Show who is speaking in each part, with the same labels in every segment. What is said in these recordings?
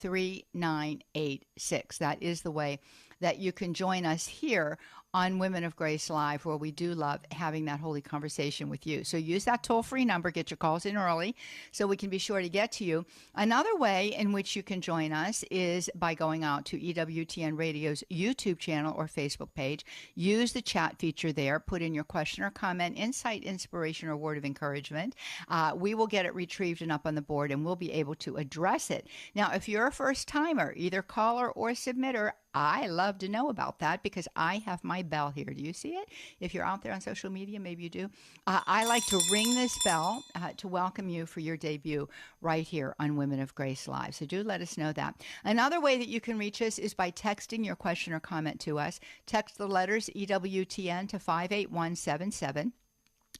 Speaker 1: 3986. That is the way that you can join us here on Women of Grace Live, where we do love having that holy conversation with you. So use that toll-free number, get your calls in early so we can be sure to get to you. Another way in which you can join us is by going out to EWTN Radio's YouTube channel or Facebook page. Use the chat feature there, put in your question or comment, insight, inspiration, or word of encouragement. We will get it retrieved and up on the board, and we'll be able to address it. Now, if you're a first-timer, either caller or submitter, I love to know about that because I have my bell here. Do you see it? If you're out there on social media, maybe you do. I like to ring this bell to welcome you for your debut right here on Women of Grace Live. So do let us know that. Another way that you can reach us is by texting your question or comment to us. Text the letters EWTN to 58177.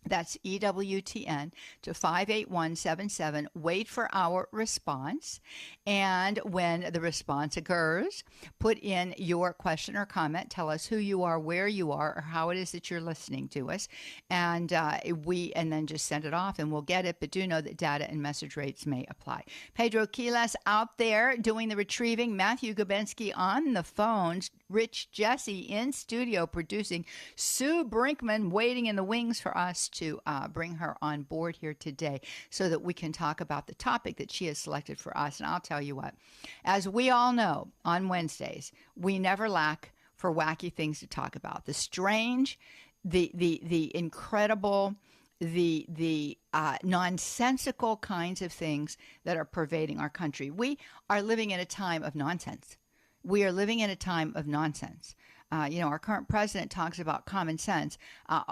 Speaker 1: That's EWTN to 58177. Wait for our response. And when the response occurs, put in your question or comment. Tell us who you are, where you are, or how it is that you're listening to us. And then just send it off and we'll get it. But do know that data and message rates may apply. Pedro Quiles out there doing the retrieving. Matthew Gabensky on the phones. Rich Jesse in studio producing. Sue Brinkman waiting in the wings for us to bring her on board here today so that we can talk about the topic that she has selected for us. And I'll tell you what, as we all know, on Wednesdays, we never lack for wacky things to talk about. The strange, the incredible, the nonsensical kinds of things that are pervading our country. We are living in a time of nonsense. We are living in a time of nonsense. Our current president talks about common sense.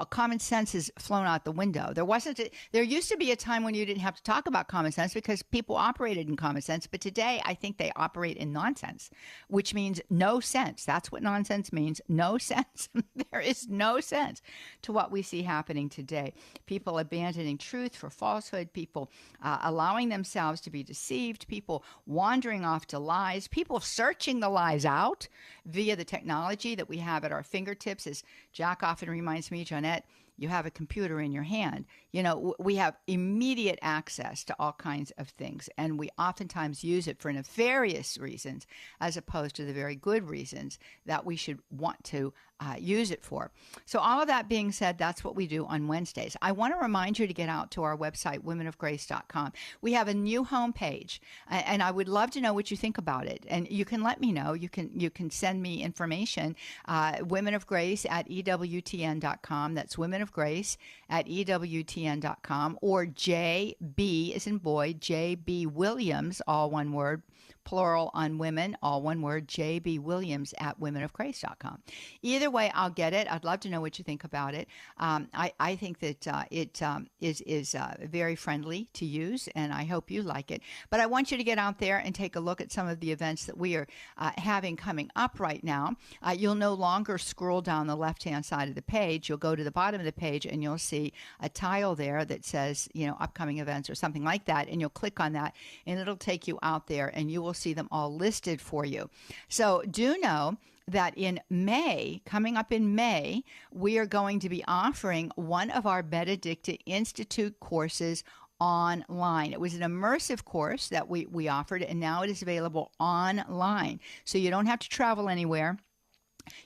Speaker 1: Common sense has flown out the window. There used to be a time when you didn't have to talk about common sense because people operated in common sense. But today, I think they operate in nonsense, which means no sense. That's what nonsense means. No sense. There is no sense to what we see happening today. People abandoning truth for falsehood. People allowing themselves to be deceived. People wandering off to lies. People searching the lies out via the technology that we have at our fingertips. As Jack often reminds me, Johnnette, you have a computer in your hand. We have immediate access to all kinds of things, and we oftentimes use it for nefarious reasons as opposed to the very good reasons that we should want to use it for. So all of that being said, that's what we do on Wednesdays. I want to remind you to get out to our website, womenofgrace.com. We have a new homepage, and I would love to know what you think about it. And you can let me know. You can send me information, Women of Grace at EWTN.com. That's Women of Grace at EWTN.com, or JB as in boy, JB Williams, all one word, plural on women, all one word, JB Williams at womenofgrace.com. Either way, I'll get it. I'd love to know what you think about it. I think that it is very friendly to use, and I hope you like it. But I want you to get out there and take a look at some of the events that we are having coming up right now. You'll no longer scroll down the left-hand side of the page. You'll go to the bottom of the page, and you'll see a tile there that says, upcoming events or something like that, and you'll click on that, and it'll take you out there, and you will see them all listed for you. So do know that in May, coming up in May, we are going to be offering one of our Benedicta Institute courses online. It was an immersive course that we offered, and now it is available online. So you don't have to travel anywhere.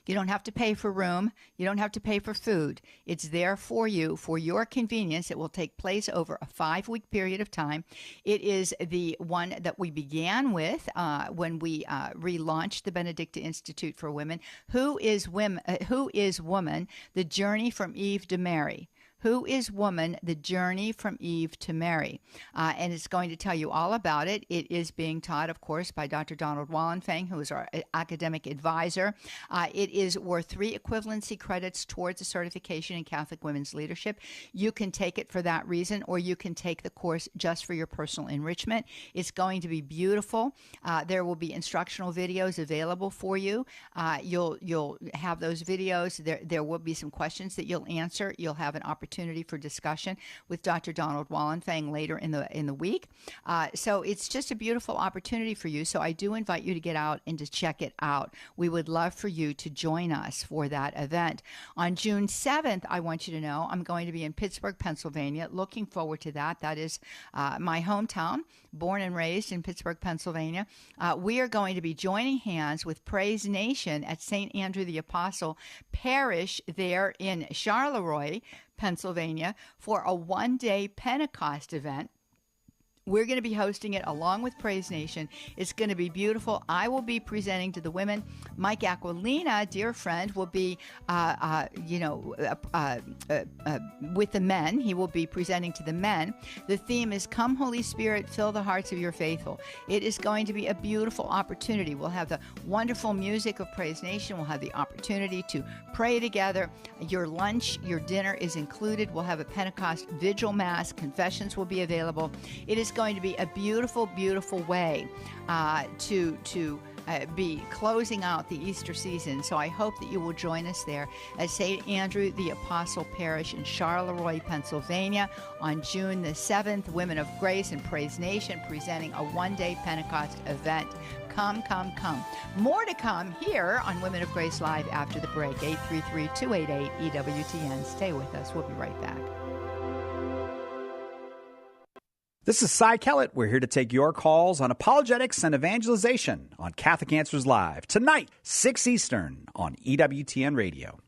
Speaker 1: You don't have to pay for room. You don't have to pay for food. It's there for you, for your convenience. It will take place over a 5-week period of time. It is the one that we began with when we relaunched the Benedicta Institute for Women. Who is Woman? The Journey from Eve to Mary. Who is Woman? The Journey from Eve to Mary. And it's going to tell you all about it. It is being taught, of course, by Dr. Donald Wallenfang, who is our academic advisor. It is worth 3 equivalency credits towards a certification in Catholic women's leadership. You can take it for that reason, or you can take the course just for your personal enrichment. It's going to be beautiful. There will be instructional videos available for you. You'll have those videos. There will be some questions that you'll answer. You'll have an opportunity opportunity for discussion with Dr. Donald Wallenfang later in the week. So it's just a beautiful opportunity for you. So I do invite you to get out and to check it out. We would love for you to join us for that event. On June 7th, I want you to know I'm going to be in Pittsburgh, Pennsylvania. Looking forward to that. That is my hometown, born and raised in Pittsburgh, Pennsylvania. We are going to be joining hands with Praise Nation at St. Andrew the Apostle Parish there in Charleroi, Pennsylvania, for a one-day Pentecost event. We're going to be hosting it along with Praise Nation. It's going to be beautiful. I will be presenting to the women. Mike Aquilina, dear friend, will be, with the men. He will be presenting to the men. The theme is Come, Holy Spirit, Fill the Hearts of Your Faithful. It is going to be a beautiful opportunity. We'll have the wonderful music of Praise Nation. We'll have the opportunity to pray together. Your lunch, your dinner is included. We'll have a Pentecost Vigil Mass. Confessions will be available. It is going to be a beautiful, beautiful way to be closing out the Easter season. So I hope that you will join us there at St. Andrew the Apostle Parish in Charleroi, Pennsylvania on June the 7th. Women of Grace and Praise Nation presenting a one-day Pentecost event. Come, come, come. More to come here on Women of Grace Live after the break. 833-288-EWTN. Stay with us. We'll be right back.
Speaker 2: This is Cy Kellett. We're here to take your calls on apologetics and evangelization on Catholic Answers Live tonight, 6 Eastern on EWTN Radio.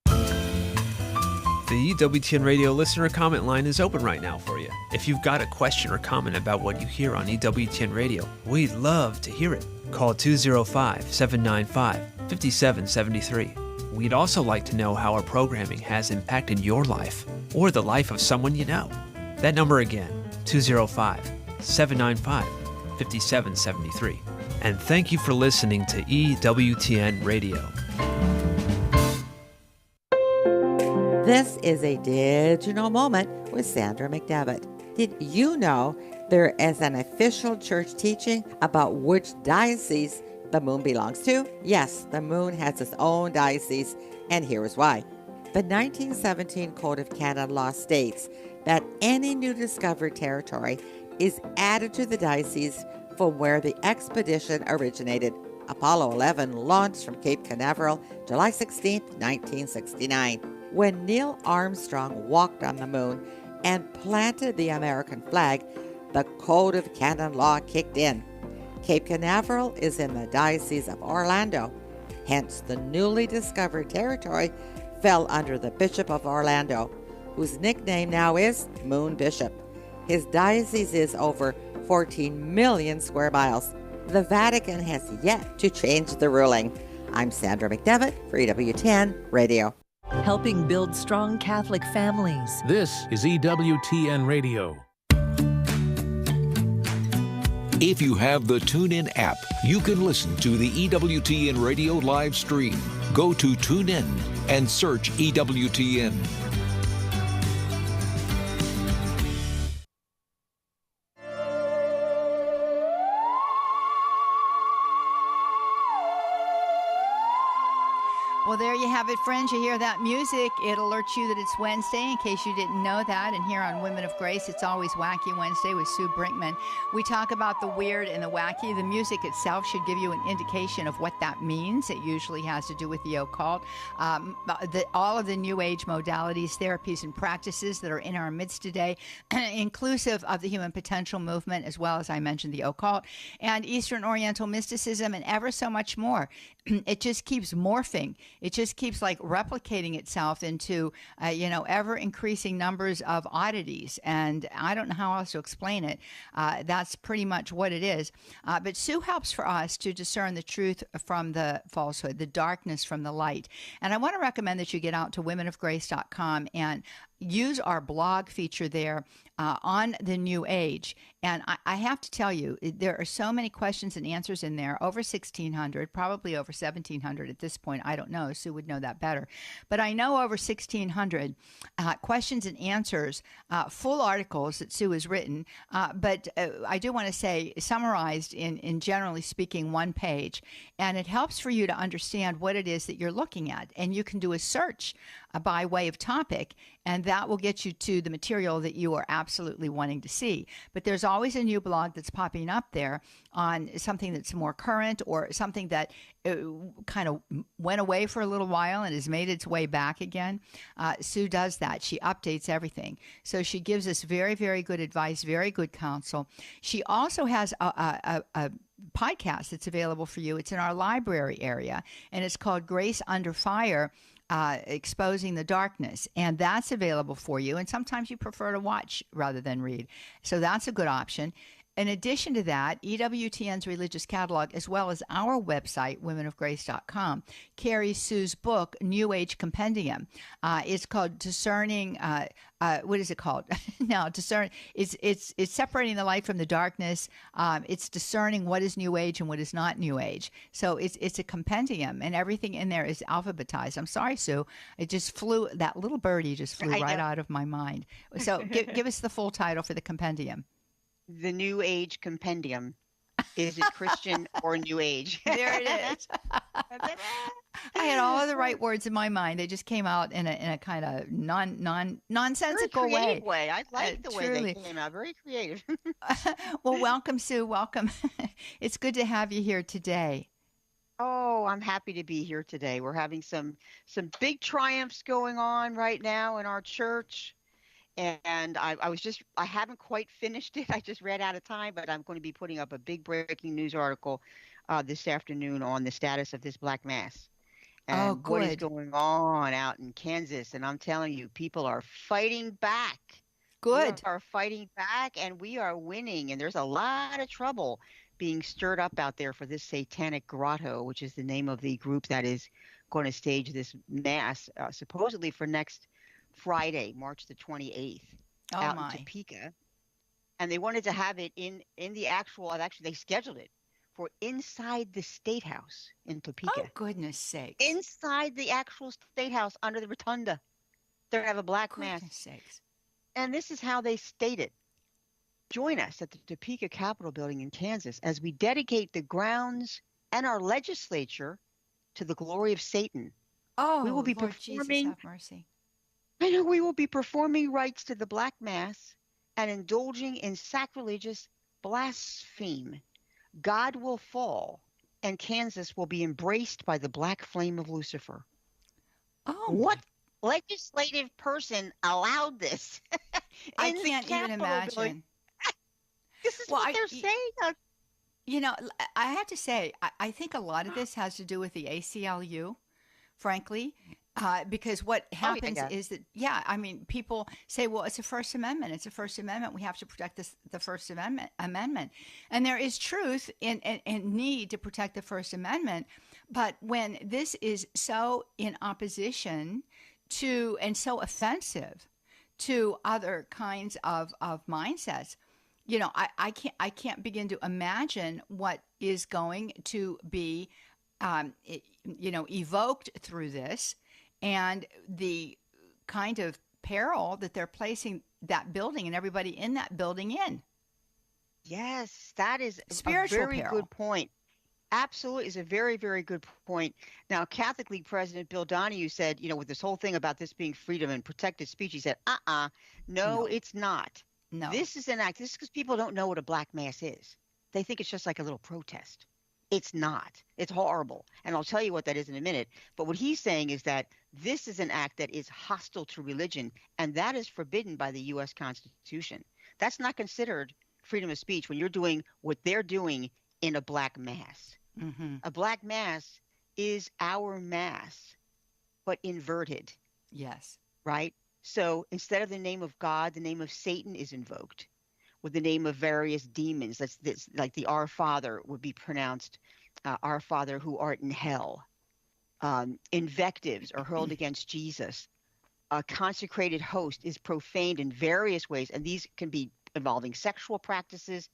Speaker 3: The EWTN Radio listener comment line is open right now for you. If you've got a question or comment about what you hear on EWTN Radio, we'd love to hear it. Call 205-795-5773. We'd also like to know how our programming has impacted your life or the life of someone you know. That number again, 205-795-5773. And thank you for listening to EWTN Radio.
Speaker 4: This is a digital moment with Sandra McDevitt. Did you know there is an official church teaching about which diocese the moon belongs to? Yes, the moon has its own diocese, and here is why. The 1917 Code of Canon Law states that any new discovered territory is added to the diocese from where the expedition originated. Apollo 11 launched from Cape Canaveral July 16, 1969. When Neil Armstrong walked on the moon and planted the American flag, the Code of Canon Law kicked in. Cape Canaveral is in the Diocese of Orlando. Hence, the newly discovered territory fell under the Bishop of Orlando, whose nickname now is Moon Bishop. His diocese is over 14 million square miles. The Vatican has yet to change the ruling. I'm Sandra McDevitt for EWTN Radio.
Speaker 5: Helping build strong Catholic families.
Speaker 6: This is EWTN Radio.
Speaker 7: If you have the TuneIn app, you can listen to the EWTN Radio live stream. Go to TuneIn and search EWTN.
Speaker 1: Well, there you have it, friends. You hear that music, it alerts you that it's Wednesday, in case you didn't know that. And here on Women of Grace, it's always Wacky Wednesday with Sue Brinkman. We talk about the weird and the wacky. The music itself should give you an indication of what that means. It usually has to do with the occult. All of the New Age modalities, therapies, and practices that are in our midst today, inclusive of the human potential movement, as well as I mentioned the occult, and Eastern Oriental mysticism, and ever so much more. It just keeps morphing. It just keeps like replicating itself into, ever increasing numbers of oddities. And I don't know how else to explain it. That's pretty much what it is. But Sue helps for us to discern the truth from the falsehood, the darkness from the light. And I want to recommend that you get out to womenofgrace.com and use our blog feature there on the New Age. And I have to tell you, there are so many questions and answers in there, over 1,600, probably over 1,700 at this point. I don't know. Sue would know that better. But I know over 1,600 questions and answers, full articles that Sue has written. But I do want to say summarized in generally speaking, one page. And it helps for you to understand what it is that you're looking at. And you can do a search by way of topic, and that will get you to the material that you are absolutely wanting to see. But there's always a new blog that's popping up there on something that's more current or something that kind of went away for a little while and has made its way back again. Sue does that. She updates everything. So she gives us very, very good advice, very good counsel. She also has a podcast that's available for you. It's in our library area, and it's called Grace Under Fire, Exposing the Darkness, and that's available for you. And sometimes you prefer to watch rather than read, so that's a good option. In addition to that, EWTN's religious catalog, as well as our website, womenofgrace.com, carries Sue's book, New Age Compendium. It's called Discerning. What is it called? No, discern. It's separating the light from the darkness. It's discerning what is New Age and what is not New Age. So it's a compendium, and everything in there is alphabetized. I'm sorry, Sue. It just flew. That little birdie just flew right out of my mind. So give us the full title for the compendium.
Speaker 8: The New Age Compendium. Is it Christian or New Age?
Speaker 1: There it is. I had all of the right words in my mind. They just came out in a kind of nonsensical
Speaker 8: way. I like the
Speaker 1: truly.
Speaker 8: way they came out. Very creative.
Speaker 1: Well, welcome, Sue. Welcome. It's good to have you here today.
Speaker 8: Oh, I'm happy to be here today. We're having some big triumphs going on right now in our church. And I haven't quite finished it. I just ran out of time, but I'm going to be putting up a big breaking news article this afternoon on the status of this Black Mass and what is going on out in Kansas. And I'm telling you, people are fighting back.
Speaker 1: Good.
Speaker 8: We are fighting back, and we are winning. And there's a lot of trouble being stirred up out there for this Satanic Grotto, which is the name of the group that is going to stage this Mass, supposedly for next Friday, March the 28th, out in Topeka. And they wanted to have it in the actually they scheduled it for inside the State House in Topeka.
Speaker 1: Oh, goodness sakes.
Speaker 8: Inside the actual State House under the rotunda. They're going to have a Black Mass.
Speaker 1: Goodness sakes.
Speaker 8: And this is how they state it. Join us at the Topeka Capitol Building in Kansas as we dedicate the grounds and our legislature to the glory of Satan.
Speaker 1: Oh,
Speaker 8: we will be
Speaker 1: Lord
Speaker 8: performing,
Speaker 1: Jesus, have mercy.
Speaker 8: I know we will be performing rites to the Black Mass and indulging in sacrilegious blaspheme. God will fall, and Kansas will be embraced by the black flame of Lucifer.
Speaker 1: Oh,
Speaker 8: what legislative person allowed this?
Speaker 1: I can't even imagine.
Speaker 8: This is what they're saying.
Speaker 1: You know, I have to say, I think a lot of this has to do with the ACLU, frankly. Because what happens is that, I mean, people say, well, it's a First Amendment. It's a First Amendment. We have to protect the First Amendment. And there is truth and need to protect the First Amendment. But when this is so in opposition to and so offensive to other kinds of mindsets, you know, I can't begin to imagine what is going to be, evoked through this. And the kind of peril that they're placing that building and everybody in that building in.
Speaker 8: Yes, that is
Speaker 1: Spiritual
Speaker 8: a very
Speaker 1: peril.
Speaker 8: good point. Absolutely is a very, very good point. Now, Catholic League President Bill Donahue said, you know, with this whole thing about this being freedom and protected speech, he said, no, it's not.
Speaker 1: No.
Speaker 8: This is an act. This is because people don't know what a Black Mass is. They think it's just like a little protest. It's not. It's horrible. And I'll tell you what that is in a minute. But what he's saying is that this is an act that is hostile to religion, and that is forbidden by the U.S. Constitution. That's not considered freedom of speech when you're doing what they're doing in a Black Mass.
Speaker 1: Mm-hmm.
Speaker 8: A Black Mass is our Mass, but inverted.
Speaker 1: Yes.
Speaker 8: Right? So instead of the name of God, the name of Satan is invoked. With the name of various demons, that's like the Our Father would be pronounced, Our Father who art in hell. Invectives are hurled against Jesus. A consecrated host is profaned in various ways, and these can be involving sexual practices,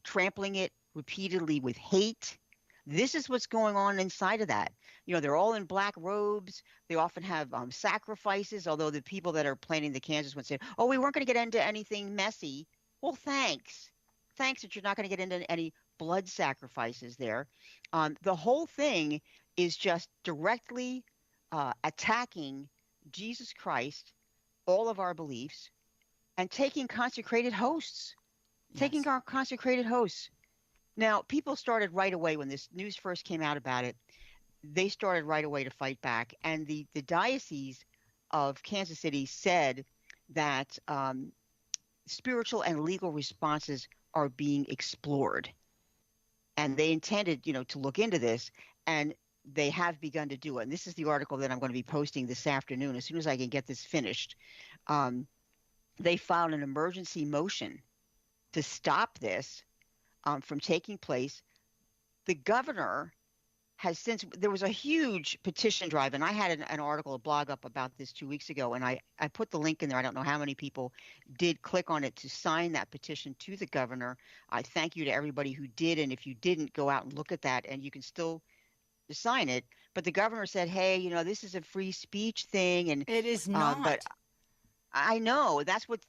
Speaker 8: trampling it repeatedly with hate. This is what's going on inside of that. You know, they're all in black robes. They often have sacrifices, although the people that are planning the Kansas one say, oh, we weren't going to get into anything messy. Well, thanks. Thanks that you're not going to get into any blood sacrifices there. The whole thing is just directly attacking Jesus Christ, all of our beliefs, and taking consecrated hosts. Taking our consecrated hosts. Now, people started right away when this news first came out about it. They started right away to fight back. And the Diocese of Kansas City said that spiritual and legal responses are being explored. And they intended, to look into this, and they have begun to do it. And this is the article that I'm going to be posting this afternoon as soon as I can get this finished. They filed an emergency motion to stop this from taking place. The governor has since, there was a huge petition drive, and I had an article, a blog up about this 2 weeks ago, and I put the link in there. I don't know how many people did click on it to sign that petition to the governor. I thank you to everybody who did, and if you didn't, go out and look at that, and you can still sign it. But the governor said, hey, this is a free speech thing, and
Speaker 1: it is not.
Speaker 8: But I know that's what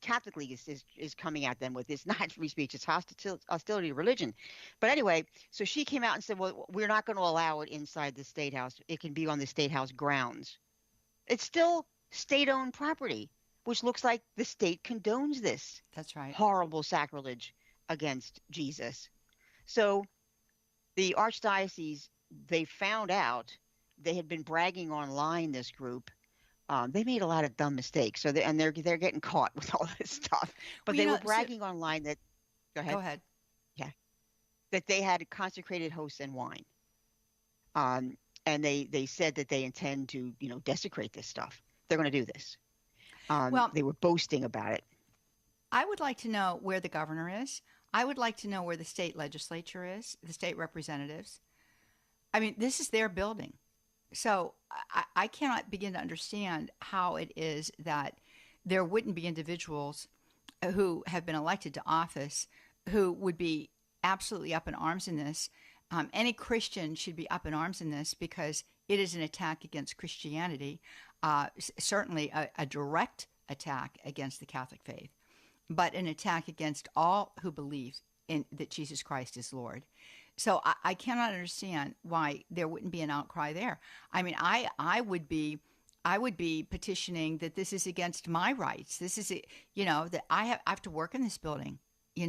Speaker 8: Catholic League is coming at them with. It's not free speech, it's hostility to religion. But anyway, so she came out and said, well, we're not going to allow it inside the State House. It can be on the State House grounds. It's still state-owned property, which looks like the state condones this.
Speaker 1: That's right.
Speaker 8: Horrible sacrilege against Jesus. So the Archdiocese, they found out, they had been bragging online, this group. They made a lot of dumb mistakes, so they're getting caught with all this stuff. But they were bragging online that. Go ahead. Yeah, that they had consecrated hosts and wine, and they said that they intend to desecrate this stuff. They're going to do this. They were boasting about it.
Speaker 1: I would like to know where the governor is. I would like to know where the state legislature is, the state representatives. I mean, this is their building. So I cannot begin to understand how it is that there wouldn't be individuals who have been elected to office who would be absolutely up in arms in this. Any Christian should be up in arms in this because it is an attack against Christianity, certainly a direct attack against the Catholic faith, but an attack against all who believe in that Jesus Christ is Lord. So I cannot understand why there wouldn't be an outcry there. I mean, I would be petitioning that this is against my rights. This is, that I have to work in this building. I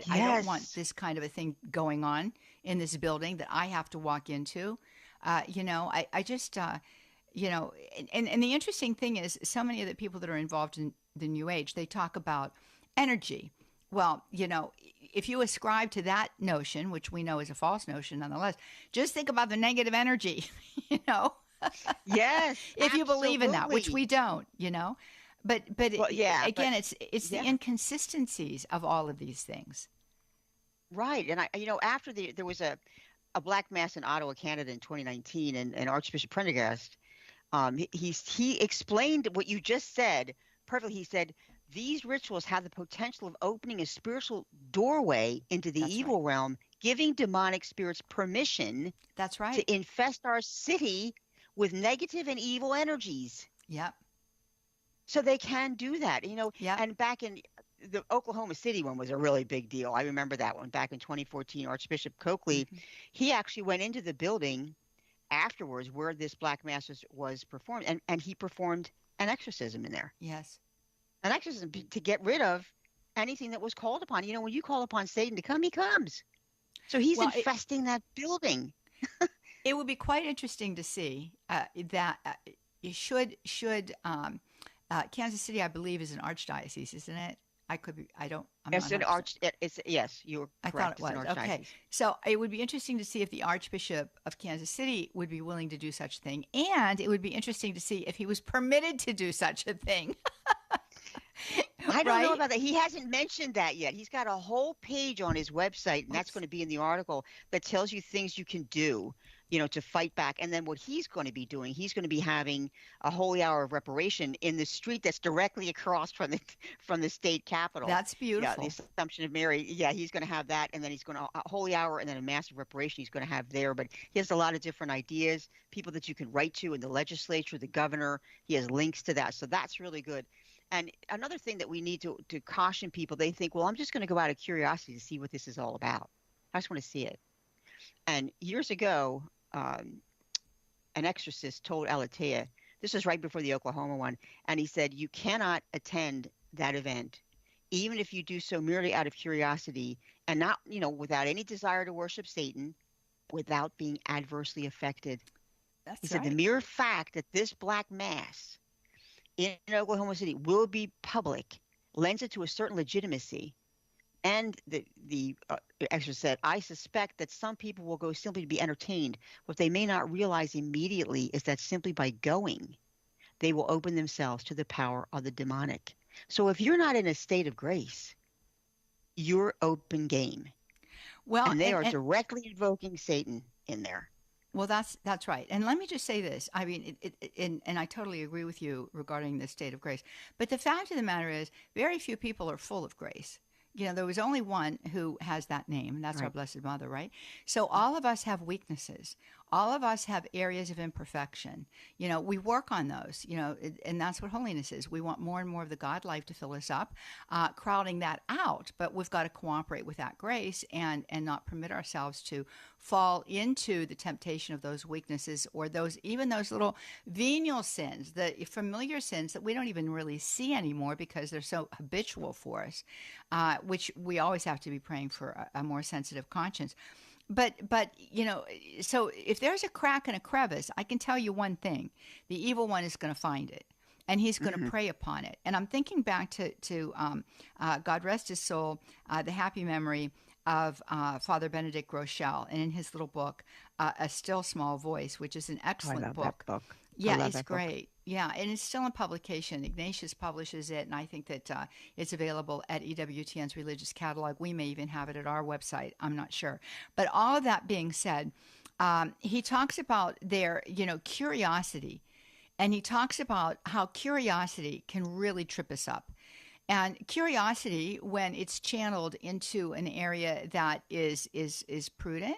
Speaker 1: don't want this kind of a thing going on in this building that I have to walk into. I just, and the interesting thing is so many of the people that are involved in the New Age, they talk about energy. Well, if you ascribe to that notion, which we know is a false notion nonetheless, just think about the negative energy,
Speaker 8: Yes.
Speaker 1: If you believe in that, which we don't, But again, it's the inconsistencies of all of these things.
Speaker 8: Right. And after there was a Black Mass in Ottawa, Canada in 2019, and Archbishop Prendergast, he explained what you just said perfectly. He said, these rituals have the potential of opening a spiritual doorway into the evil realm, giving demonic spirits permission to infest our city with negative and evil energies.
Speaker 1: Yep.
Speaker 8: So they can do that, and back in the Oklahoma City one was a really big deal. I remember that one back in 2014. Archbishop Coakley, he actually went into the building afterwards where this Black Mass was performed, and he performed an exorcism in there.
Speaker 1: Yes.
Speaker 8: An exorcism to get rid of anything that was called upon. When you call upon Satan to come, he comes. So he's infesting that building.
Speaker 1: It would be quite interesting to see that should Kansas City, I believe, is an archdiocese, isn't it? I could be. I don't.
Speaker 8: It's an yes, you were correct.
Speaker 1: I thought it was. Okay, so it would be interesting to see if the Archbishop of Kansas City would be willing to do such a thing, and it would be interesting to see if he was permitted to do such a thing.
Speaker 8: I don't know about that. He hasn't mentioned that yet. He's got a whole page on his website, and that's going to be in the article, that tells you things you can do, to fight back. And then what he's going to be doing, he's going to be having a holy hour of reparation in the street that's directly across from the state capitol.
Speaker 1: That's beautiful.
Speaker 8: Yeah, the Assumption of Mary. Yeah, he's going to have that, and then he's going to a holy hour, and then a massive reparation he's going to have there. But he has a lot of different ideas, people that you can write to in the legislature, the governor. He has links to that, so that's really good. And another thing that we need to caution people, they think, well, I'm just going to go out of curiosity to see what this is all about. I just want to see it. And years ago, an exorcist told Alatea, this was right before the Oklahoma one, and he said, you cannot attend that event, even if you do so merely out of curiosity and not, without any desire to worship Satan, without being adversely affected. He said the mere fact that this black mass in Oklahoma City will be public lends it to a certain legitimacy. And the exorcist said, I suspect that some people will go simply to be entertained. What they may not realize immediately is that simply by going, they will open themselves to the power of the demonic. So if you're not in a state of grace, you're open game.
Speaker 1: Well,
Speaker 8: and they are directly invoking Satan in there.
Speaker 1: Well, that's right. And let me just say this. I mean, and I totally agree with you regarding the state of grace. But the fact of the matter is, very few people are full of grace. There was only one who has that name, and that's our Blessed Mother, right? So all of us have weaknesses. All of us have areas of imperfection. We work on those, and that's what holiness is. We want more and more of the God life to fill us up, crowding that out. But we've got to cooperate with that grace and not permit ourselves to fall into the temptation of those weaknesses or even those little venial sins, the familiar sins that we don't even really see anymore because they're so habitual for us, which we always have to be praying for a more sensitive conscience. But so if there's a crack and a crevice, I can tell you one thing: the evil one is going to find it, and he's going to prey upon it. And I'm thinking back to God rest his soul, the happy memory of Father Benedict Rochelle, and in his little book, A Still Small Voice, which is an excellent book.
Speaker 8: That book.
Speaker 1: Yeah, it's great. Yeah, and it's still in publication. Ignatius publishes it, and I think that it's available at EWTN's Religious Catalog. We may even have it at our website. I'm not sure. But all of that being said, he talks about their, curiosity, and he talks about how curiosity can really trip us up. And curiosity, when it's channeled into an area that is prudent,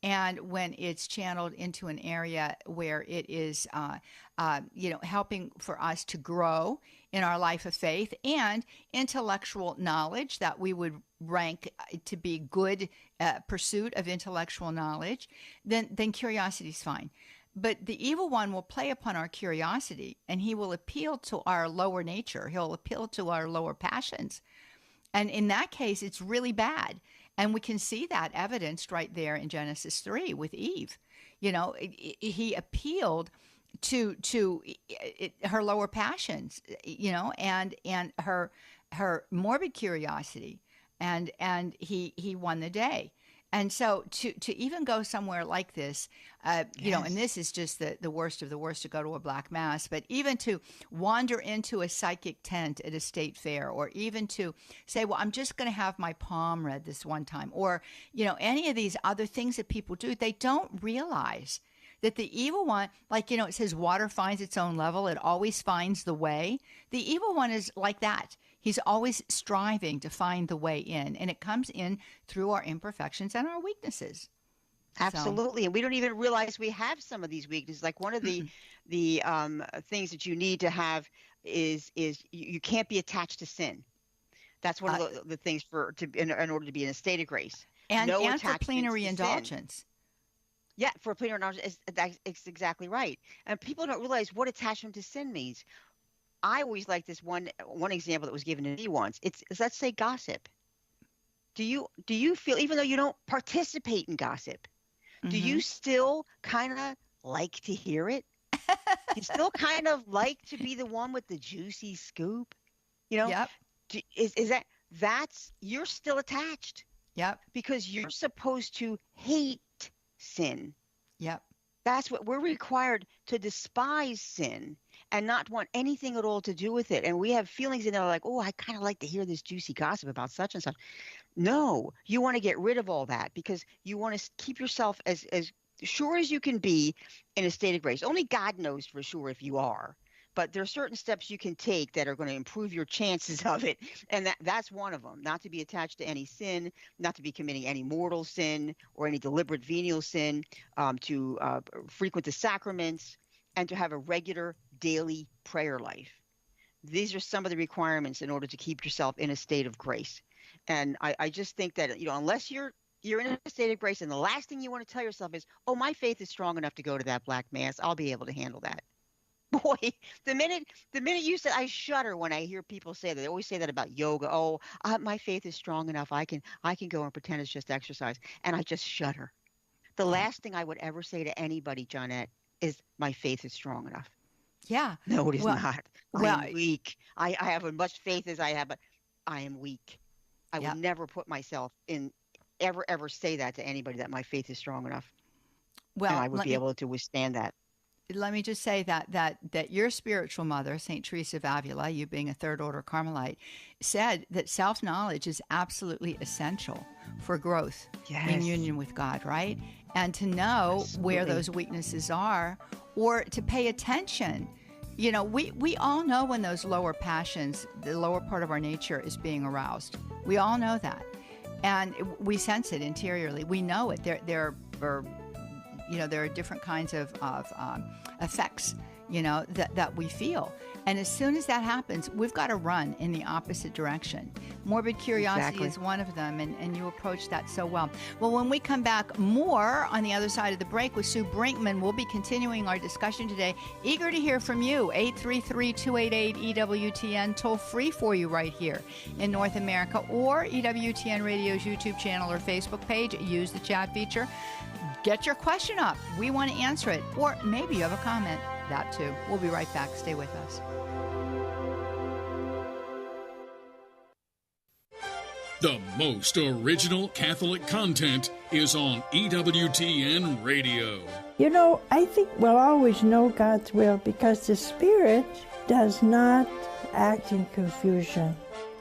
Speaker 1: and when it's channeled into an area where it is, helping for us to grow in our life of faith and intellectual knowledge that we would rank to be good pursuit of intellectual knowledge, then curiosity is fine. But the evil one will play upon our curiosity, and he will appeal to our lower nature. He'll appeal to our lower passions. And in that case, it's really bad. And we can see that evidenced right there in Genesis 3 with Eve. He appealed to her lower passions, and her morbid curiosity, and he won the day. And so to even go somewhere like this, and this is just the worst of the worst, to go to a black mass, but even to wander into a psychic tent at a state fair, or even to say, well, I'm just going to have my palm read this one time, or, any of these other things that people do, they don't realize that the evil one, it says water finds its own level. It always finds the way. The evil one is like that. He's always striving to find the way in, and it comes in through our imperfections and our weaknesses.
Speaker 8: Absolutely. And we don't even realize we have some of these weaknesses. Like one of the things that you need to have is you can't be attached to sin. That's one of the things in order to be in a state of grace.
Speaker 1: And for plenary indulgence.
Speaker 8: Yeah, for plenary indulgence, it's exactly right. And people don't realize what attachment to sin means. I always like this one example that was given to me once. It's let's say gossip. Do you feel, even though you don't participate in gossip, do you still kind of like to hear it? You still kind of like to be the one with the juicy scoop?
Speaker 1: Yep.
Speaker 8: Is that's you're still attached?
Speaker 1: Yep. Because
Speaker 8: you're supposed to hate sin.
Speaker 1: Yep.
Speaker 8: That's what we're required, to despise sin and not want anything at all to do with it. And we have feelings in there like, oh, I kind of like to hear this juicy gossip about such and such. No, you want to get rid of all that because you want to keep yourself as sure as you can be in a state of grace. Only God knows for sure if you are. But there are certain steps you can take that are going to improve your chances of it. And that's one of them, not to be attached to any sin, not to be committing any mortal sin or any deliberate venial sin, to frequent the sacraments, and to have a regular daily prayer life. These are some of the requirements in order to keep yourself in a state of grace. And I just think that, unless you're You're in a state of grace, and the last thing you want to tell yourself is, "Oh, my faith is strong enough to go to that black mass. I'll be able to handle that." Boy, the minute you said, I shudder when I hear people say that. They always say that about yoga. Oh, my faith is strong enough. I can go and pretend it's just exercise, and I just shudder. The last thing I would ever say to anybody, Johnnette, is my faith is strong enough.
Speaker 1: Yeah.
Speaker 8: No, it is not.
Speaker 1: Well,
Speaker 8: I am weak. I have as much faith as I have, but I am weak. I would never put myself in, ever say that to anybody, that my faith is strong enough.
Speaker 1: Well,
Speaker 8: and I would be able to withstand that.
Speaker 1: Let me just say that your spiritual mother, St. Teresa of Avila, you being a third order Carmelite, said that self-knowledge is absolutely essential for growth in union with God, right? And to know where those weaknesses are, or to pay attention. You know, we all know when those lower passions, the lower part of our nature, is being aroused. We all know that. And we sense it interiorly. We know it. There are different kinds of effects, that we feel. And as soon as that happens, we've got to run in the opposite direction. Morbid curiosity is one of them, and you approach that so well. Well, when we come back, more on the other side of the break with Sue Brinkman. We'll be continuing our discussion today. Eager to hear from you. 833-288-EWTN, toll free for you right here in North America, or EWTN Radio's YouTube channel or Facebook page. Use the chat feature. Get your question up. We want to answer it. Or maybe you have a comment. That too. We'll be right back. Stay with us.
Speaker 9: The most original Catholic content is on EWTN Radio.
Speaker 10: I think we'll always know God's will because the Spirit does not act in confusion.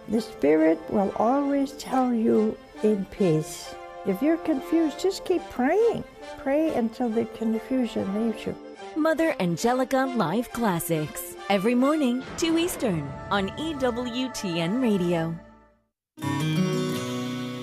Speaker 10: The Spirit will always tell you in peace. If you're confused, just keep praying. Pray until the confusion leaves you.
Speaker 11: Mother Angelica Live Classics. Every morning, 2 Eastern, on EWTN Radio.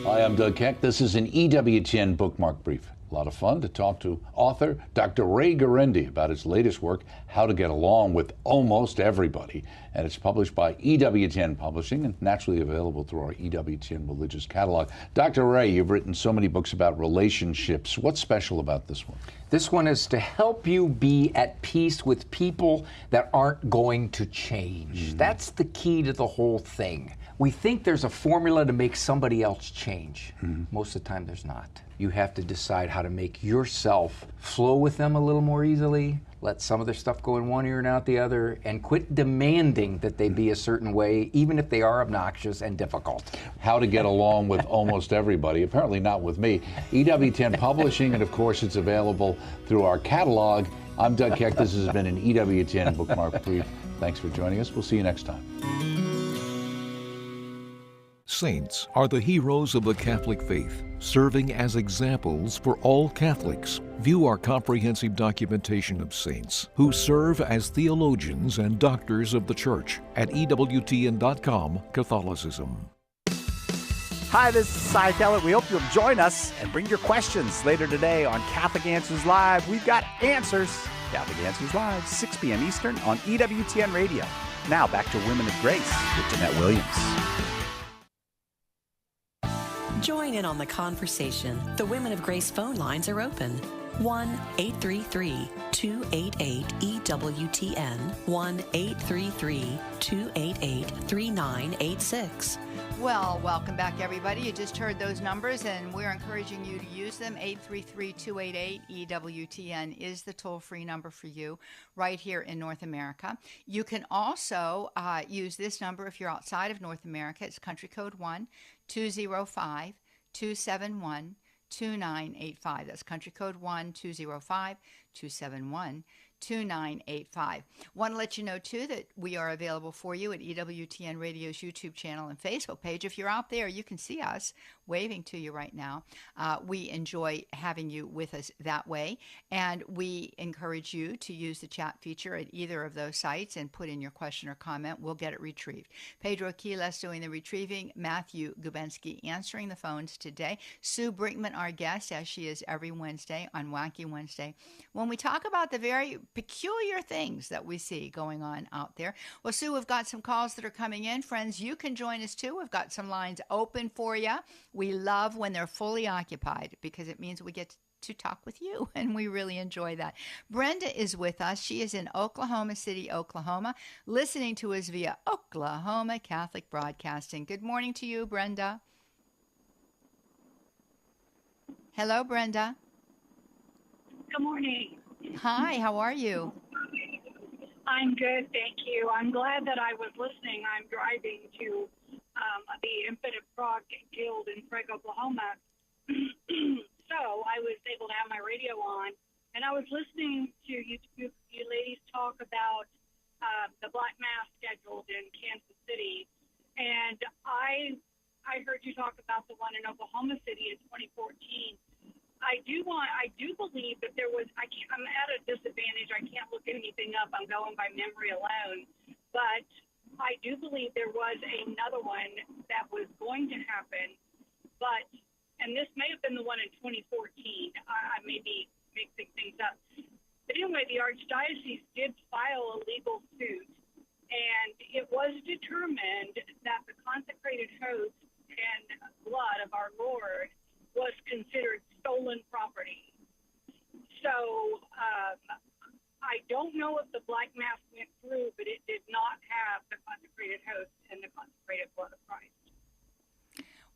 Speaker 12: Hi, I'm Doug Keck. This is an EWTN Bookmark Brief. A lot of fun to talk to author Dr. Ray Guarendi about his latest work, How to Get Along with Almost Everybody. And it's published by EWTN Publishing and naturally available through our EWTN Religious Catalog. Dr. Ray, you've written so many books about relationships. What's special about this one?
Speaker 13: This one is to help you be at peace with people that aren't going to change. That's the key to the whole thing. We think there's a formula to make somebody else change. Most of the time there's not. You have to decide how to make yourself flow with them a little more easily, let some of their stuff go in one ear and out the other, and quit demanding that they be a certain way, even if they are obnoxious and difficult.
Speaker 12: How to Get Along with Almost Everybody, apparently not with me. EWTN Publishing, and of course it's available through our catalog. I'm Doug Keck. This has been an EWTN Bookmark Brief. Thanks for joining us. We'll see you next time.
Speaker 7: Saints are the heroes of the Catholic faith, serving as examples for all Catholics. View our comprehensive documentation of saints who serve as theologians and doctors of the Church at EWTN.com Catholicism.
Speaker 2: Hi, this is Cy Kellett. We hope you'll join us and bring your questions later today on Catholic Answers Live. We've got answers. Catholic Answers Live, 6 p.m. Eastern on EWTN Radio. Now back to Women of Grace with Johnnette Williams.
Speaker 5: Join in on the conversation. The Women of Grace phone lines are open. 1-833-288-EWTN. 1-833-288-3986.
Speaker 1: Well, welcome back, everybody. You just heard those numbers, and we're encouraging you to use them. 833-288-EWTN is the toll-free number for you right here in North America. You can also use this number if you're outside of North America. It's country code 1-205-271-2985. That's country code 1-205-271-2985. 2985. Want to let you know, too, that we are available for you at EWTN Radio's YouTube channel and Facebook page. If you're out there, you can see us waving to you right now. We enjoy having you with us that way, and we encourage you to use the chat feature at either of those sites and put in your question or comment. We'll get it retrieved. Pedro Quiles doing the retrieving, Matthew Gubensky answering the phones today, Sue Brinkman, our guest, as she is every Wednesday on Wacky Wednesday, when we talk about the very peculiar things that we see going on out there. Well, Sue, we've got some calls that are coming in. Friends, you can join us too. We've got some lines open for you. We love when they're fully occupied because it means we get to talk with you, and we really enjoy that. Brenda is with us. She is in Oklahoma City, Oklahoma, listening to us via Oklahoma Catholic Broadcasting. Good morning to you, Brenda. Hello, Brenda.
Speaker 14: Good morning.
Speaker 1: Hi, how are you?
Speaker 14: I'm good, thank you. I'm glad that I was listening. I'm driving to the Infinite Frog Guild in Craig, Oklahoma. So I was able to have my radio on, and I was listening to you ladies talk about the Black Mass scheduled in Kansas City, and I heard you talk about the one in Oklahoma City in 2014. I do believe that there was. I'm at a disadvantage. I can't look anything up. I'm going by memory alone, but I do believe there was another one that was going to happen, but. And this may have been the one in 2014. I may be mixing things up. But anyway, the Archdiocese did file a legal suit, and it was determined that the consecrated host and blood of our Lord was considered stolen property. So I don't know if the Black Mass went through, but it did not have the consecrated host and the consecrated blood of Christ.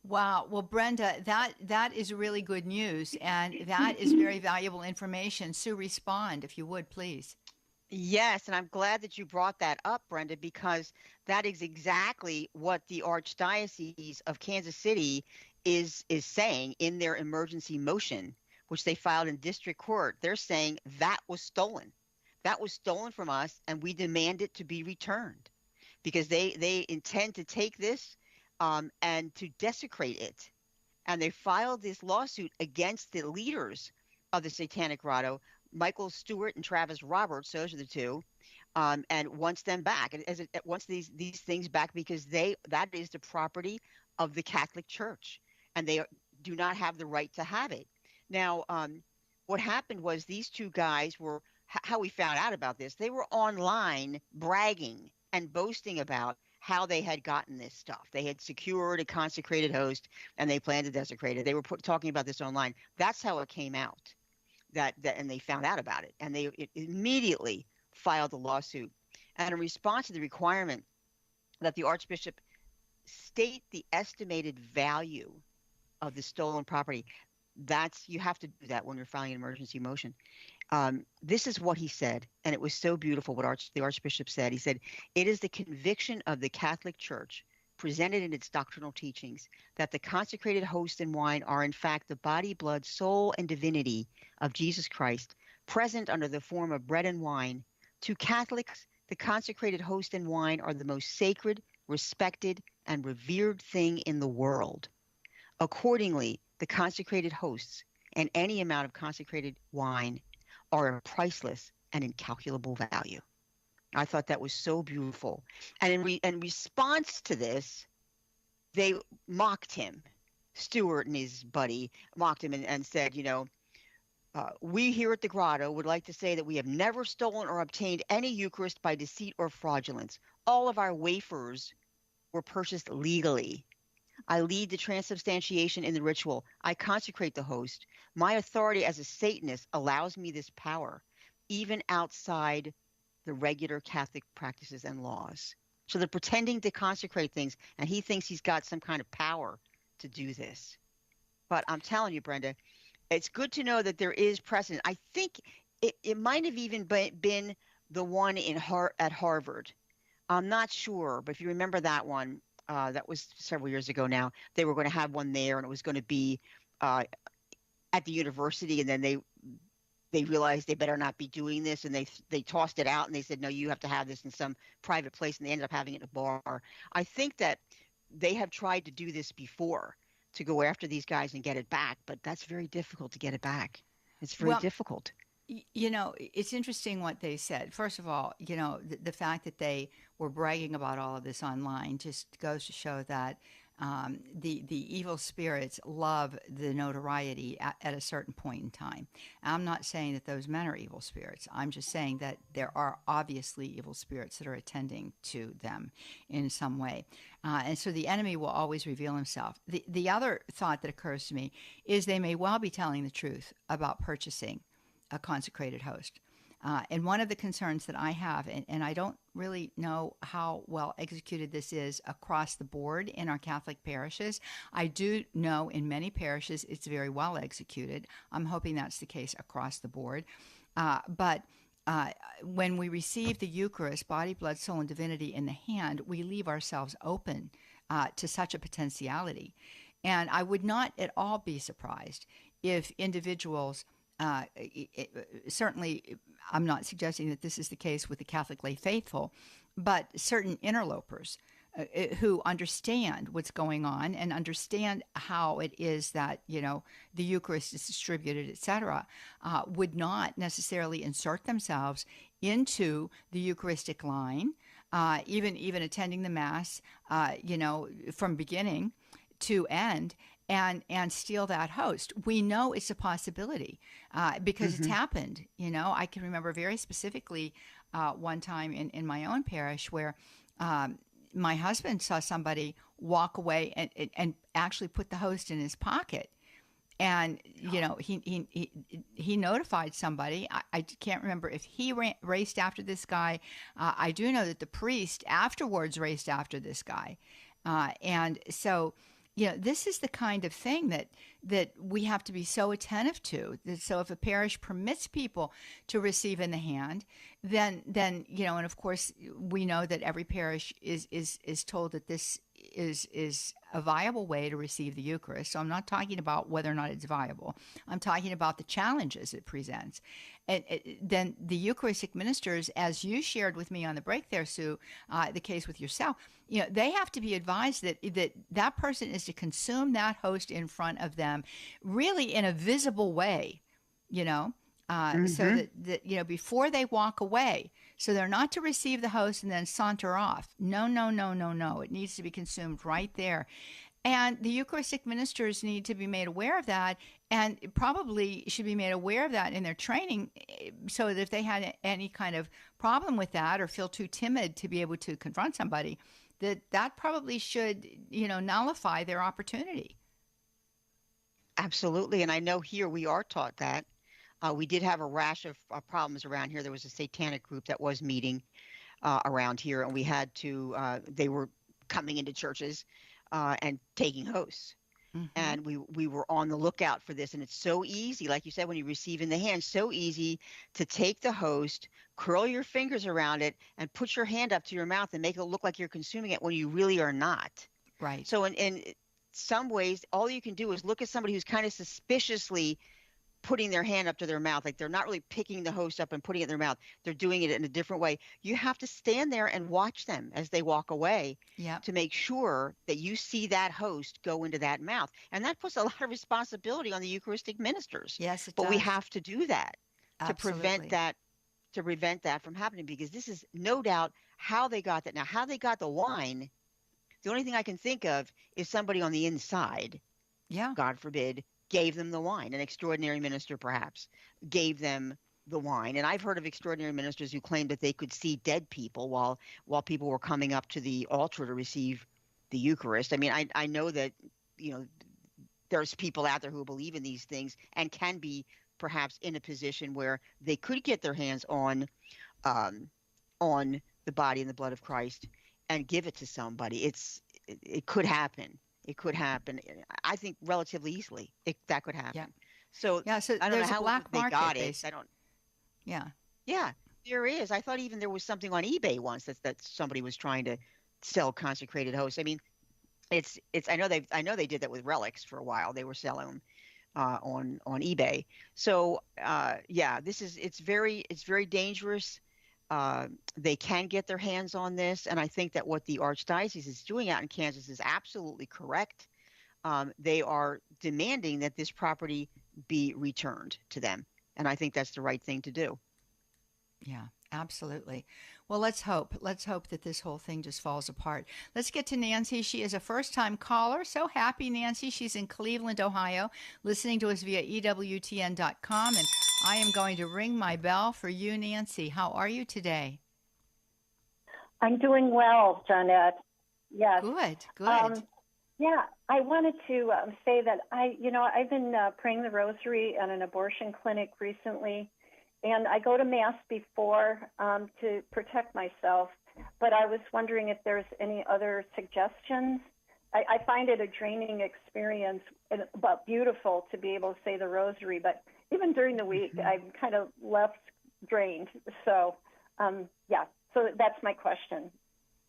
Speaker 1: Wow. Well, Brenda, that is really good news, and that is very valuable information. Sue, respond, if you would, please.
Speaker 8: Yes, and I'm glad that you brought that up, Brenda, because that is exactly what the Archdiocese of Kansas City is saying in their emergency motion, which they filed in district court. They're saying that was stolen. That was stolen from us, and we demand it to be returned because they intend to take this and to desecrate it. And they filed this lawsuit against the leaders of the Satanic Grotto, Michael Stewart and Travis Roberts. Those are the two, and wants them back. And it wants these things back because that is the property of the Catholic Church, and they do not have the right to have it. Now, what happened was these two guys were, how we found out about this, they were online bragging and boasting about how they had gotten this stuff. They had secured a consecrated host, and they planned to desecrate it. They were talking about this online. That's how it came out, and they found out about it, and they immediately filed a lawsuit. And in response to the requirement that the Archbishop state the estimated value of the stolen property, you have to do that when you're filing an emergency motion. This is what he said, and it was so beautiful what the Archbishop said. He said, "It is the conviction of the Catholic Church, presented in its doctrinal teachings, that the consecrated host and wine are in fact the body, blood, soul, and divinity of Jesus Christ, present under the form of bread and wine. To Catholics, the consecrated host and wine are the most sacred, respected, and revered thing in the world. Accordingly, the consecrated hosts and any amount of consecrated wine are of priceless and incalculable value." I thought that was so beautiful. And in response to this, they mocked him. Stewart and his buddy mocked him and said, we here at the Grotto would like to say that we have never stolen or obtained any Eucharist by deceit or fraudulence. All of our wafers were purchased legally. I lead the transubstantiation in the ritual. I consecrate the host. My authority as a Satanist allows me this power, even outside the regular Catholic practices and laws. So they're pretending to consecrate things, and he thinks he's got some kind of power to do this. But I'm telling you, Brenda, it's good to know that there is precedent. I think it might have even been the one at Harvard. I'm not sure, but if you remember that one, that was several years ago now. They were going to have one there, and it was going to be at the university, and then they realized they better not be doing this, and they tossed it out, and they said, no, you have to have this in some private place, and they ended up having it in a bar. I think that they have tried to do this before to go after these guys and get it back, but that's very difficult to get it back. It's very difficult.
Speaker 1: It's interesting what they said. First of all, the fact that they were bragging about all of this online just goes to show that the evil spirits love the notoriety at a certain point in time. I'm not saying that those men are evil spirits. I'm just saying that there are obviously evil spirits that are attending to them in some way. And so the enemy will always reveal himself. The other thought that occurs to me is they may well be telling the truth about purchasing a consecrated host. And one of the concerns that I have, and I don't really know how well executed this is across the board in our Catholic parishes. I do know in many parishes it's very well executed. I'm hoping that's the case across the board. But when we receive the Eucharist, body, blood, soul, and divinity in the hand, we leave ourselves open to such a potentiality. And I would not at all be surprised if individuals certainly, I'm not suggesting that this is the case with the Catholic lay faithful, but certain interlopers who understand what's going on and understand how it is that, the Eucharist is distributed, etc., would not necessarily insert themselves into the Eucharistic line, even attending the Mass, from beginning to end, and steal that host. We know it's a possibility because it's happened. I can remember very specifically one time in my own parish where my husband saw somebody walk away and actually put the host in his pocket. And, he notified somebody. I can't remember if he raced after this guy. I do know that the priest afterwards raced after this guy. And so, this is the kind of thing that we have to be so attentive to. So if a parish permits people to receive in the hand, then and of course we know that every parish is told that this is a viable way to receive the Eucharist. So I'm not talking about whether or not it's viable. I'm talking about the challenges it presents. And then the Eucharistic ministers, as you shared with me on the break there, Sue, the case with yourself, they have to be advised that person is to consume that host in front of them really in a visible way, so that before they walk away, so they're not to receive the host and then saunter off. No. It needs to be consumed right there. And the Eucharistic ministers need to be made aware of that, and probably should be made aware of that in their training, so that if they had any kind of problem with that or feel too timid to be able to confront somebody, that probably should, nullify their opportunity.
Speaker 8: Absolutely. And I know here we are taught that. We did have a rash of problems around here. There was a Satanic group that was meeting around here, and we had to, they were coming into churches and taking hosts. Mm-hmm. And we were on the lookout for this. And it's so easy, like you said, when you receive in the hand, so easy to take the host, curl your fingers around it, and put your hand up to your mouth and make it look like you're consuming it when you really are not.
Speaker 1: Right.
Speaker 8: So in some ways, all you can do is look at somebody who's kind of suspiciously putting their hand up to their mouth, like they're not really picking the host up and putting it in their mouth. They're doing it in a different way. You have to stand there and watch them as they walk away to make sure that you see that host go into that mouth. And that puts a lot of responsibility on the Eucharistic ministers.
Speaker 1: Yes, it
Speaker 8: does. But we have to do that to prevent that from happening, because this is no doubt how they got that. Now, how they got the wine, the only thing I can think of is somebody on the inside, God forbid, gave them the wine. An extraordinary minister perhaps gave them the wine. And I've heard of extraordinary ministers who claimed that they could see dead people while people were coming up to the altar to receive the Eucharist. I mean, I know that, there's people out there who believe in these things and can be perhaps in a position where they could get their hands on the body and the blood of Christ and give it to somebody. It could happen. It could happen. I think relatively easily. That could happen.
Speaker 1: Yeah.
Speaker 8: So
Speaker 1: I don't
Speaker 8: know
Speaker 1: there's
Speaker 8: how
Speaker 1: a black
Speaker 8: they
Speaker 1: market.
Speaker 8: got it. I don't.
Speaker 1: Yeah.
Speaker 8: Yeah, there is. I thought even there was something on eBay once that somebody was trying to sell consecrated hosts. I mean, it's. I know they did that with relics for a while. They were selling them on eBay. So it's very dangerous. They can get their hands on this, and I think that what the Archdiocese is doing out in Kansas is absolutely correct. They are demanding that this property be returned to them, and I think that's the right thing to do.
Speaker 1: Yeah, absolutely. Well, let's hope. Let's hope that this whole thing just falls apart. Let's get to Nancy. She is a first-time caller. So happy, Nancy. She's in Cleveland, Ohio, listening to us via EWTN.com. And I am going to ring my bell for you, Nancy. How are you today?
Speaker 15: I'm doing well, Johnnette. Yes.
Speaker 1: Good.
Speaker 15: Yeah, I wanted to say that I've been praying the rosary at an abortion clinic recently, and I go to Mass before to protect myself, but I was wondering if there's any other suggestions. I find it a draining experience, but beautiful to be able to say the rosary, but even during the week, I'm kind of left drained. So, so that's my question.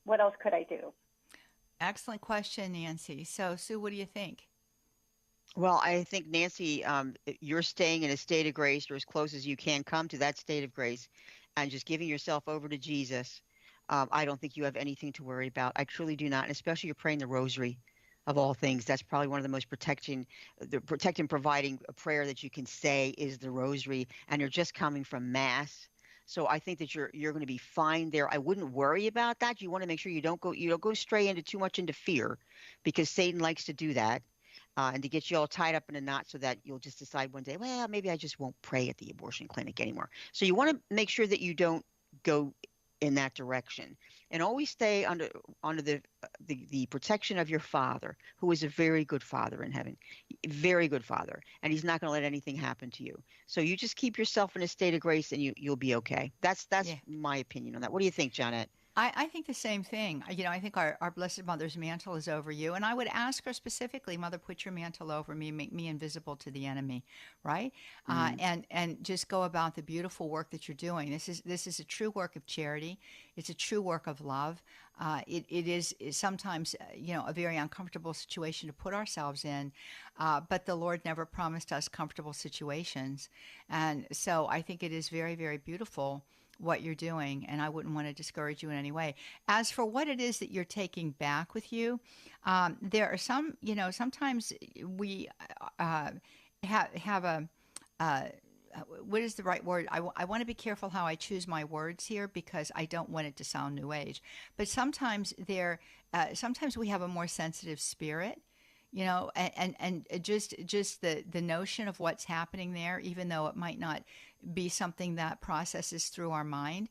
Speaker 15: What else could I do?
Speaker 1: Excellent question, Nancy. So, Sue, what do you think?
Speaker 8: Well, I think, Nancy, you're staying in a state of grace, or as close as you can come to that state of grace, and just giving yourself over to Jesus. I don't think you have anything to worry about. I truly do not, and especially you're praying the rosary of all things. That's probably one of the most protecting, providing a prayer that you can say is the rosary, and you're just coming from Mass. So I think that you're going to be fine there. I wouldn't worry about that. You want to make sure you don't go stray into too much into fear, because Satan likes to do that, and to get you all tied up in a knot so that you'll just decide one day, well, maybe I just won't pray at the abortion clinic anymore. So you want to make sure that you don't go in that direction, and always stay under the protection of your Father, who is a very good Father in heaven, very good Father, and He's not going to let anything happen to you. So you just keep yourself in a state of grace, and you'll be okay. That's my opinion on that. What do you think, Johnnette?
Speaker 1: I think the same thing. I think our Blessed Mother's mantle is over you. And I would ask her specifically, Mother, put your mantle over me, make me invisible to the enemy, right? And just go about the beautiful work that you're doing. This is a true work of charity. It's a true work of love. It is sometimes, a very uncomfortable situation to put ourselves in, but the Lord never promised us comfortable situations. And so I think it is very, very beautiful what you're doing, and I wouldn't want to discourage you in any way. As for what it is that you're taking back with you, there are some, sometimes we have a, what is the right word? I want to be careful how I choose my words here, because I don't want it to sound New Age. But sometimes sometimes we have a more sensitive spirit, and just the notion of what's happening there, even though it might not be something that processes through our mind,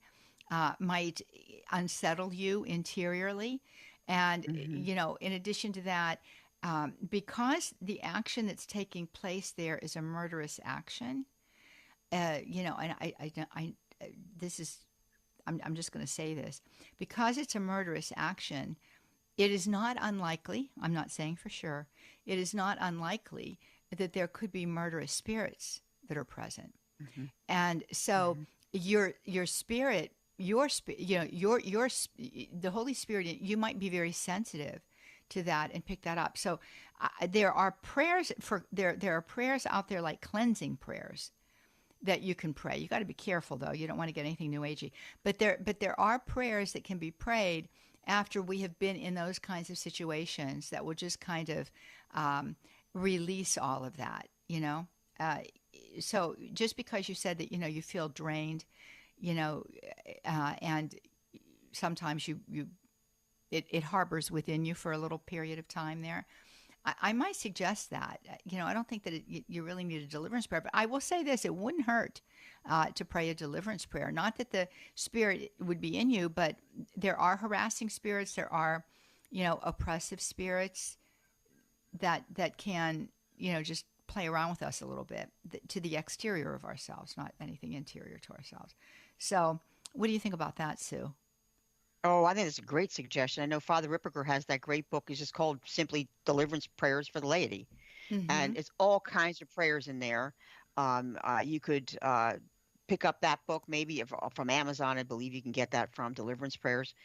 Speaker 1: might unsettle you interiorly. And, in addition to that, because the action that's taking place there is a murderous action, and I'm just going to say this, because it's a murderous action, it is not unlikely, I'm not saying for sure, it is not unlikely that there could be murderous spirits that are present. Mm-hmm. And so your spirit, the Holy Spirit, you might be very sensitive to that and pick that up. So there are prayers there are prayers out there, like cleansing prayers, that you can pray. You got to be careful, though. You don't want to get anything New Agey. But there are prayers that can be prayed after we have been in those kinds of situations that will just kind of release all of that, So just because you said that, you feel drained, and sometimes it harbors within you for a little period of time there, I might suggest that. I don't think that you really need a deliverance prayer, but I will say this: it wouldn't hurt to pray a deliverance prayer. Not that the spirit would be in you, but there are harassing spirits. There are, oppressive spirits that can, just play around with us a little bit to the exterior of ourselves, not anything interior to ourselves. So, what do you think about that, Sue?
Speaker 8: Oh, I think it's a great suggestion. I know Father Ripperger has that great book. It's just called simply Deliverance Prayers for the Laity. Mm-hmm. And it's all kinds of prayers in there. You could pick up that book maybe from Amazon. I believe you can get that from Deliverance Prayers.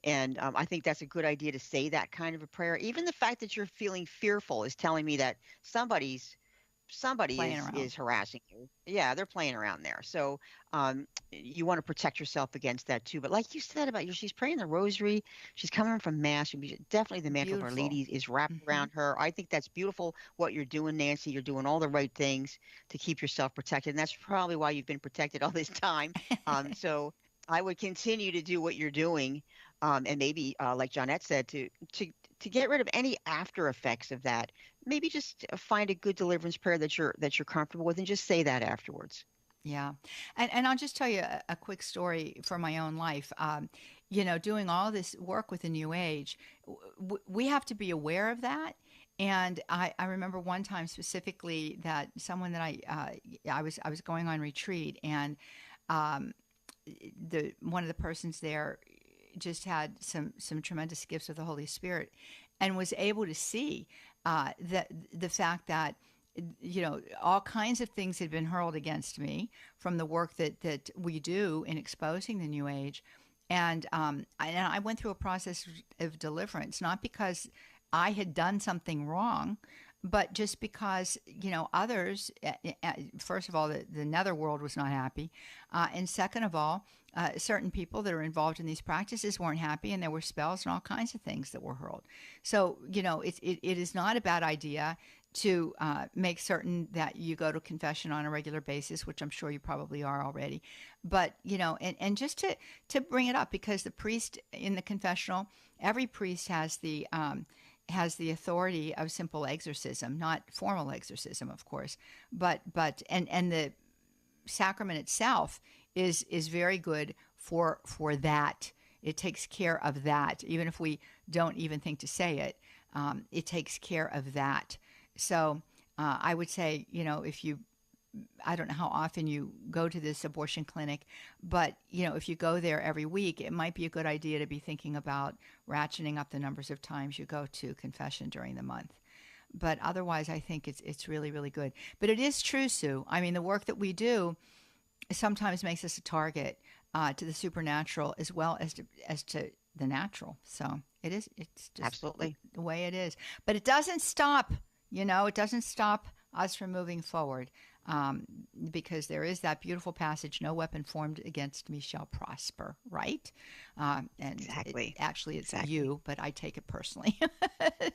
Speaker 8: And I think that's a good idea to say that kind of a prayer. Even the fact that you're feeling fearful is telling me that somebody's somebody is harassing you. Yeah, they're playing around there. So you want to protect yourself against that too. But like you said about she's praying the rosary. She's coming from Mass. Definitely the mantle of Our Lady is wrapped around her. I think that's beautiful what you're doing, Nancy. You're doing all the right things to keep yourself protected. And that's probably why you've been protected all this time. So I would continue to do what you're doing. And maybe, like Johnnette said, to get rid of any after effects of that. Maybe just find a good deliverance prayer that you're comfortable with, and just say that afterwards.
Speaker 1: Yeah, and I'll just tell you a quick story from my own life. Doing all this work with the New Age, we have to be aware of that. And I remember one time specifically that someone that I was going on retreat, and one of the persons there just had some tremendous gifts of the Holy Spirit, and was able to see the fact that all kinds of things had been hurled against me from the work that we do in exposing the New Age, and I went through a process of deliverance, not because I had done something wrong, but just because, others, first of all, the netherworld was not happy. And second of all, certain people that are involved in these practices weren't happy, and there were spells and all kinds of things that were hurled. So, it is not a bad idea to make certain that you go to confession on a regular basis, which I'm sure you probably are already. But, and just to bring it up, because the priest in the confessional, every priest has the authority of simple exorcism, not formal exorcism, of course, but the sacrament itself is very good for that. It takes care of that. Even if we don't even think to say it, it takes care of that. So I would say, I don't know how often you go to this abortion clinic, but, if you go there every week, it might be a good idea to be thinking about ratcheting up the numbers of times you go to confession during the month. But otherwise, I think it's really, really good. But it is true, Sue. I mean, the work that we do sometimes makes us a target to the supernatural as well as to the natural. So it's just
Speaker 8: absolutely
Speaker 1: the way it is. But it doesn't stop, it doesn't stop us from moving forward. Because there is that beautiful passage, no weapon formed against me shall prosper, right? And
Speaker 8: exactly.
Speaker 1: It's you, but I take it personally.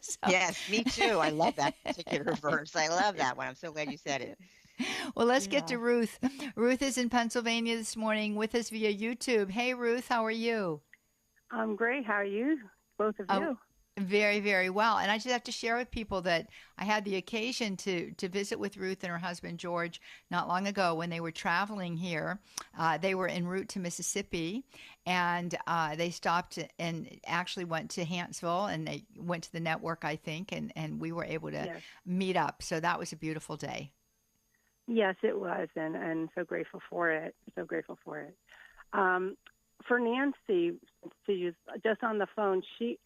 Speaker 1: So.
Speaker 8: Yes, me too. I love that particular verse. I love that one. I'm so glad you said it.
Speaker 1: Well, let's get to Ruth. Ruth is in Pennsylvania this morning with us via YouTube. Hey, Ruth, how are you?
Speaker 16: I'm great. How are you? Both of you.
Speaker 1: Very, very well. And I just have to share with people that I had the occasion to visit with Ruth and her husband, George, not long ago when they were traveling here. They were en route to Mississippi, and they stopped and actually went to Hanceville, and they went to the network, I think, and we were able to meet up. So that was a beautiful day.
Speaker 16: Yes, it was, and so grateful for it. So grateful for it. For Nancy, she was just on the phone. She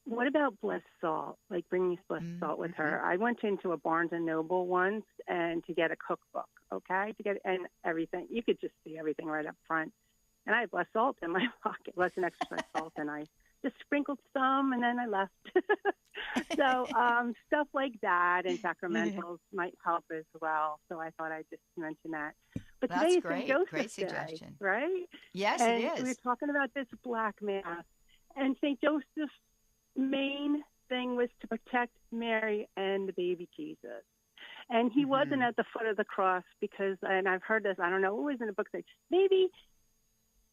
Speaker 16: what about blessed salt? Like bringing blessed salt with her. I went into a Barnes and Noble once and to get a cookbook, okay, and everything. You could just see everything right up front. And I had blessed salt in my pocket, less than extra salt, and I just sprinkled some, and then I left. So stuff like that and sacramentals might help as well. So I thought I'd just mention that. But
Speaker 1: that's
Speaker 16: today is
Speaker 1: great.
Speaker 16: St. Joseph's
Speaker 1: Great suggestion.
Speaker 16: Day, right?
Speaker 1: Yes,
Speaker 16: and
Speaker 1: it is.
Speaker 16: We were talking about this Black Mass. And St. Joseph's main thing was to protect Mary and the baby Jesus. And he wasn't at the foot of the cross because, and I've heard this, I don't know, it was in a book that maybe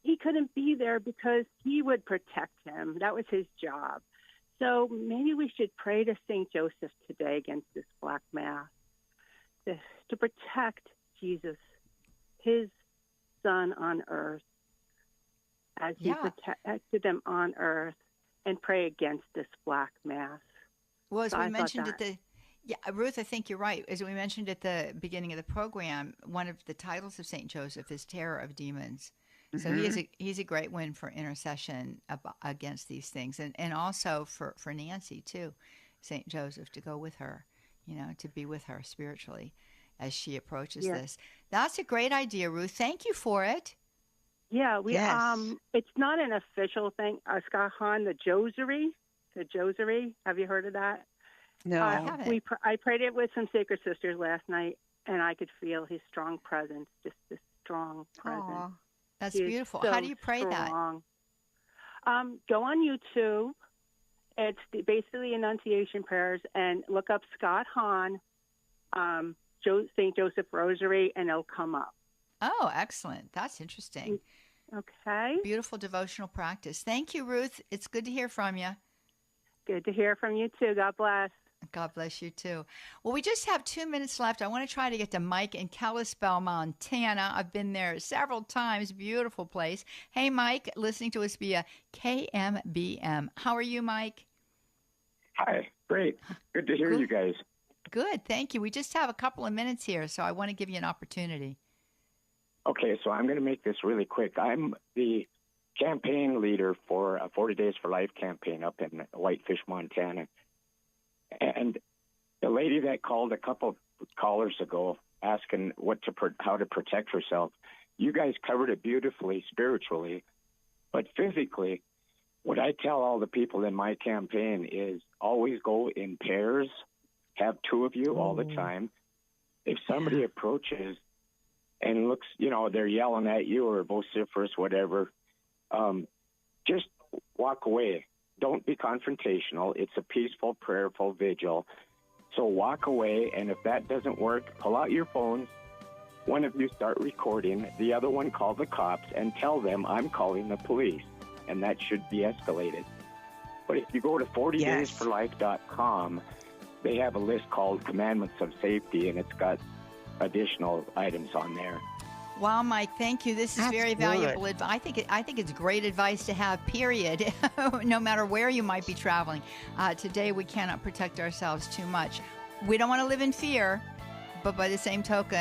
Speaker 16: he couldn't be there because he would protect him. That was his job. So maybe we should pray to St. Joseph today against this Black Mass to protect Jesus, his son on earth, as he protected them on earth, and pray against this Black Mass.
Speaker 1: Well, as we mentioned Ruth, I think you're right. As we mentioned at the beginning of the program, one of the titles of St. Joseph is Terror of Demons. So he's a great one for intercession against these things, and also for Nancy too, St. Joseph, to go with her, to be with her spiritually as she approaches this. That's a great idea, Ruth. Thank you for it.
Speaker 16: Yeah, it's not an official thing. Scott Hahn, the Josary. Have you heard of that?
Speaker 8: No.
Speaker 1: I haven't.
Speaker 16: I prayed it with some sacred sisters last night, and I could feel his strong presence, just this strong presence.
Speaker 1: Aw, that's
Speaker 16: He is
Speaker 1: beautiful.
Speaker 16: so
Speaker 1: How do you pray
Speaker 16: strong. Go on YouTube. It's basically Annunciation prayers, and look up Scott Hahn, St. Joseph Rosary, and it'll come up.
Speaker 1: Oh, excellent. That's interesting.
Speaker 16: Okay.
Speaker 1: Beautiful devotional practice. Thank you, Ruth. It's good to hear from you.
Speaker 16: Good to hear from you, too. God bless.
Speaker 1: God bless you, too. Well, we just have 2 minutes left. I want to try to get to Mike in Kalispell, Montana. I've been there several times. Beautiful place. Hey, Mike, listening to us via KMBM. How are you, Mike?
Speaker 17: Hi. Great. Good to hear you guys.
Speaker 1: Good. Thank you. We just have a couple of minutes here, so I want to give you an opportunity.
Speaker 17: Okay, so I'm going to make this really quick. I'm the campaign leader for a 40 Days for Life campaign up in Whitefish, Montana. And the lady that called a couple callers ago asking how to protect herself, you guys covered it beautifully spiritually, but physically, what I tell all the people in my campaign is always go in pairs, have 2 of you all the time. If somebody approaches and looks, they're yelling at you or vociferous, whatever, just walk away. Don't be confrontational. It's a peaceful, prayerful vigil. So walk away, and if that doesn't work, pull out your phones. One of you start recording. The other one call the cops and tell them I'm calling the police, and that should be escalated. But if you go to 40daysforlife.com, they have a list called Commandments of Safety, and it's got additional items on there.
Speaker 1: Wow, Mike, thank you. This is very valuable advice. I think it's great advice to have, period, no matter where you might be traveling. Today, we cannot protect ourselves too much. We don't want to live in fear, but by the same token,